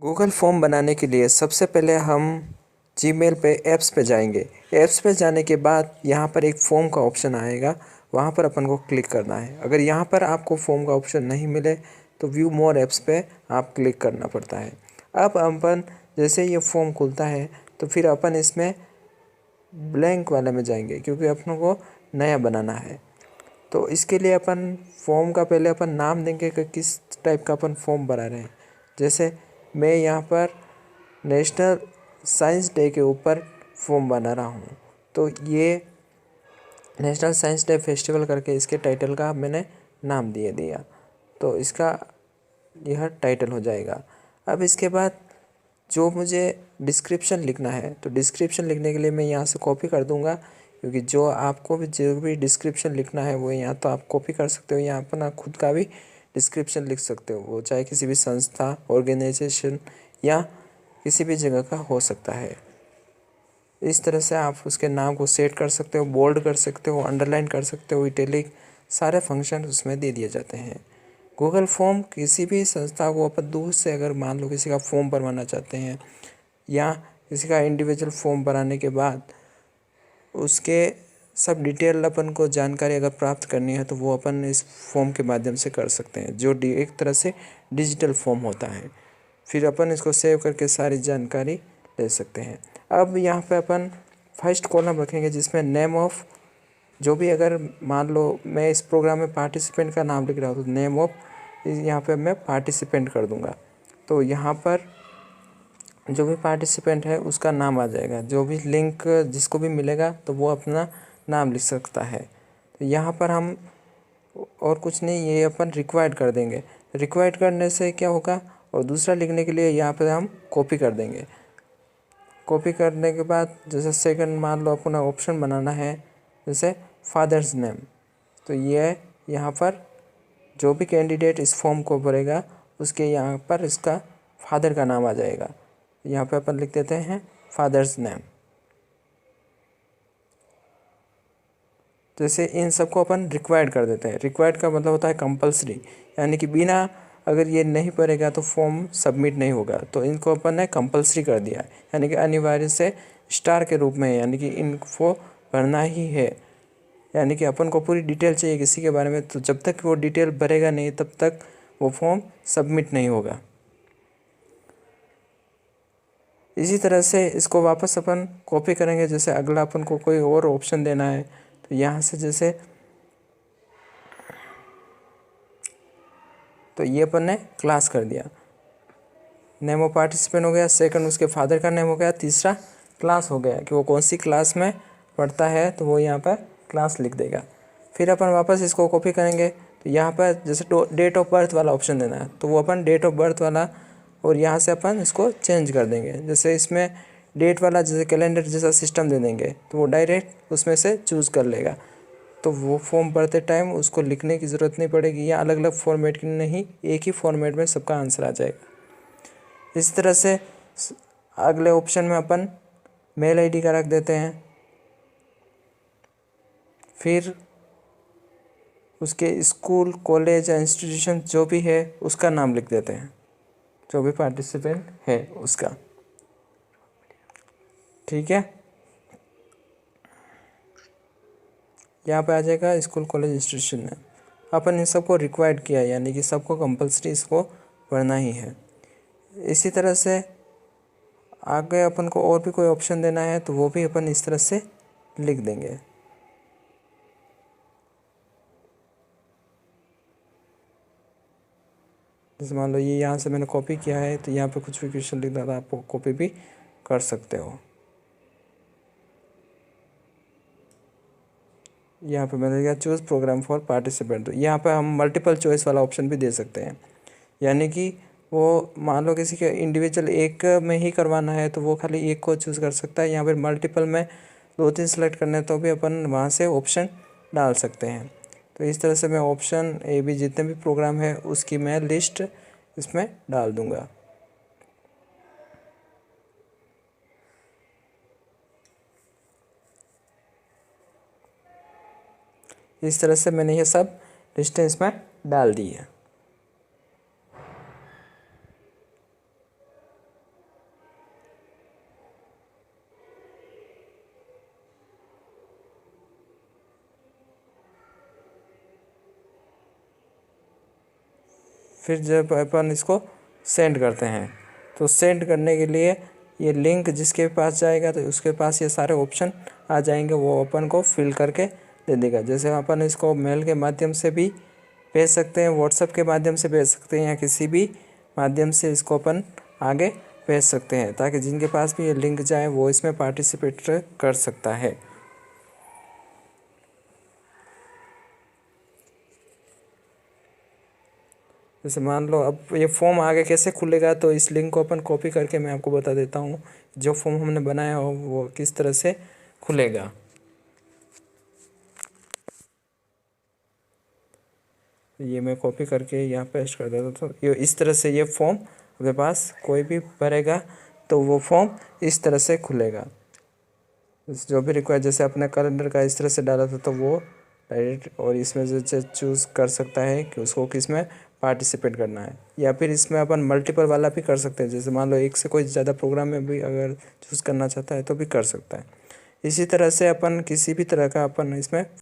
Google form बनाने के लिए सबसे पहले हम जीमेल पे ऐप्स पे जाएंगे। ऐप्स पे जाने के बाद यहाँ पर एक फॉर्म का ऑप्शन आएगा, वहाँ पर अपन को क्लिक करना है। अगर यहाँ पर आपको फॉर्म का ऑप्शन नहीं मिले तो व्यू मोर ऐप्स पे आप क्लिक करना पड़ता है। अब अपन जैसे ये फॉर्म खुलता है तो फिर अपन इसमें ब्लैंक वाले में जाएंगे, क्योंकि अपनों को नया बनाना है। तो इसके लिए अपन फॉर्म का पहले अपन नाम देंगे कि किस टाइप का अपन फॉर्म बना रहे हैं। जैसे मैं यहाँ पर नेशनल साइंस डे के ऊपर फॉर्म बना रहा हूँ, तो ये नेशनल साइंस डे फेस्टिवल करके इसके टाइटल का मैंने नाम दे दिया, तो इसका यह टाइटल हो जाएगा। अब इसके बाद जो मुझे डिस्क्रिप्शन लिखना है, तो डिस्क्रिप्शन लिखने के लिए मैं यहाँ से कॉपी कर दूँगा, क्योंकि जो आपको भी जो भी डिस्क्रिप्शन लिखना है वो यहाँ तो आप कॉपी कर सकते हो, यहाँ अपना खुद का भी डिस्क्रिप्शन लिख सकते हो। वो चाहे किसी भी संस्था, ऑर्गेनाइजेशन या किसी भी जगह का हो सकता है। इस तरह से आप उसके नाम को सेट कर सकते हो, बोल्ड कर सकते हो, अंडरलाइन कर सकते हो, इटैलिक, सारे फंक्शन उसमें दे दिए जाते हैं। गूगल फॉर्म किसी भी संस्था को अपन दूर से अगर मान लो किसी का फॉर्म भरवाना चाहते हैं या किसी का इंडिविजुअल फॉर्म भराने के बाद उसके सब डिटेल अपन को जानकारी अगर प्राप्त करनी है तो वो अपन इस फॉर्म के माध्यम से कर सकते हैं, जो एक तरह से डिजिटल फॉर्म होता है। फिर अपन इसको सेव करके सारी जानकारी ले सकते हैं। अब यहाँ पे अपन फर्स्ट कॉलम रखेंगे जिसमें नेम ऑफ, जो भी अगर मान लो मैं इस प्रोग्राम में पार्टिसिपेंट का नाम लिख रहा हूँ तो नेम ऑफ यहाँ पे मैं पार्टिसिपेंट कर दूँगा। तो यहाँ पर जो भी पार्टिसिपेंट है उसका नाम आ जाएगा, जो भी लिंक जिसको भी मिलेगा तो वो अपना नाम लिख सकता है। तो यहाँ पर हम और कुछ नहीं, ये अपन रिक्वायर्ड कर देंगे। रिक्वायर्ड करने से क्या होगा, और दूसरा लिखने के लिए यहाँ पर हम कॉपी कर देंगे। कॉपी करने के बाद जैसे सेकंड मान लो अपना ऑप्शन बनाना है जैसे फादर्स नेम, तो ये यहाँ पर जो भी कैंडिडेट इस फॉर्म को भरेगा उसके यहाँ पर इसका फादर का नाम आ जाएगा। यहाँ पे अपन लिख देते हैं फादर्स नेम। जैसे इन सबको अपन रिक्वायर्ड कर देते हैं। रिक्वायर्ड का मतलब होता है कंपलसरी, यानी कि बिना अगर ये नहीं पढ़ेगा तो फॉर्म सबमिट नहीं होगा। तो इनको अपन ने कंपलसरी कर दिया है, यानी कि अनिवार्य से स्टार के रूप में है, यानी कि इनको भरना ही है। यानी कि अपन को पूरी डिटेल चाहिए किसी के बारे में, तो जब तक वो डिटेल भरेगा नहीं तब तक वो फॉर्म सबमिट नहीं होगा। इसी तरह से इसको वापस अपन कॉपी करेंगे। जैसे अगला अपन को कोई और ऑप्शन देना है तो यहाँ से जैसे तो ये अपन ने क्लास कर दिया, नेम ऑफ पार्टिसिपेंट हो गया, सेकंड उसके फादर का नेम हो गया, तीसरा क्लास हो गया कि वो कौन सी क्लास में पढ़ता है, तो वो यहाँ पर क्लास लिख देगा। फिर अपन वापस इसको कॉपी करेंगे तो यहाँ पर जैसे डेट ऑफ बर्थ वाला ऑप्शन देना है तो वो अपन डेट ऑफ बर्थ वाला, और यहाँ से अपन इसको चेंज कर देंगे। जैसे इसमें डेट वाला जैसे कैलेंडर जैसा सिस्टम दे देंगे तो वो डायरेक्ट उसमें से चूज़ कर लेगा, तो वो फॉर्म भरते टाइम उसको लिखने की ज़रूरत नहीं पड़ेगी, या अलग अलग फॉर्मेट की नहीं, एक ही फॉर्मेट में सबका आंसर आ जाएगा। इस तरह से अगले ऑप्शन में अपन मेल आईडी का रख देते हैं। फिर उसके स्कूल, कॉलेज या इंस्टीट्यूशन जो भी है उसका नाम लिख देते हैं, जो भी पार्टिसिपेंट है उसका। ठीक है, यहाँ पे आ जाएगा स्कूल, कॉलेज, इंस्टीट्यूशन है। अपन इन सबको रिक्वायर्ड किया, यानी कि सबको कंपलसरी इसको पढ़ना ही है। इसी तरह से आगे अपन को और भी कोई ऑप्शन देना है तो वो भी अपन इस तरह से लिख देंगे। जैसे मान लो ये यहाँ से मैंने कॉपी किया है तो यहाँ पे कुछ भी क्वेश्चन लिखना था, आप कॉपी भी कर सकते हो। यहाँ पे मैंने लिखा चूज़ प्रोग्राम फॉर पार्टिसिपेंट, तो यहाँ पे हम मल्टीपल चॉइस वाला ऑप्शन भी दे सकते हैं। यानी कि वो मान लो किसी के इंडिविजुअल एक में ही करवाना है तो वो खाली एक को चूज़ कर सकता है। यहाँ पर मल्टीपल में 2-3 सेलेक्ट करने हैं तो भी अपन वहाँ से ऑप्शन डाल सकते हैं। तो इस तरह से मैं ऑप्शन ए बी जितने भी प्रोग्राम है उसकी मैं लिस्ट इसमें डाल दूँगा। इस तरह से मैंने ये सब लिस्टें इसमें डाल दी है। फिर जब अपन इसको सेंड करते हैं तो सेंड करने के लिए ये लिंक जिसके पास जाएगा तो उसके पास ये सारे ऑप्शन आ जाएंगे, वो अपन को फिल करके दे देगा। जैसे अपन इसको मेल के माध्यम से भी भेज सकते हैं, व्हाट्सएप के माध्यम से भेज सकते हैं, या किसी भी माध्यम से इसको अपन आगे भेज सकते हैं, ताकि जिनके पास भी ये लिंक जाए वो इसमें पार्टिसिपेट कर सकता है। जैसे मान लो अब ये फॉर्म आगे कैसे खुलेगा, तो इस लिंक को अपन कॉपी करके मैं आपको बता देता हूँ जो फॉर्म हमने बनाया हो वो किस तरह से खुलेगा। ये मैं कॉपी करके यहाँ पेस्ट कर देता हूँ, तो ये इस तरह से ये फॉर्म अपने पास कोई भी भरेगा तो वो फॉर्म इस तरह से खुलेगा। जो भी रिक्वायर, जैसे अपने कैलेंडर का इस तरह से डाला था तो वो डायरेक्ट और इसमें से चूज़ कर सकता है कि उसको किस में पार्टिसिपेट करना है, या फिर इसमें अपन मल्टीपल वाला भी कर सकते हैं। जैसे मान लो एक से कोई ज़्यादा प्रोग्राम में भी अगर चूज़ करना चाहता है तो भी कर सकता है। इसी तरह से अपन किसी भी तरह का अपन इसमें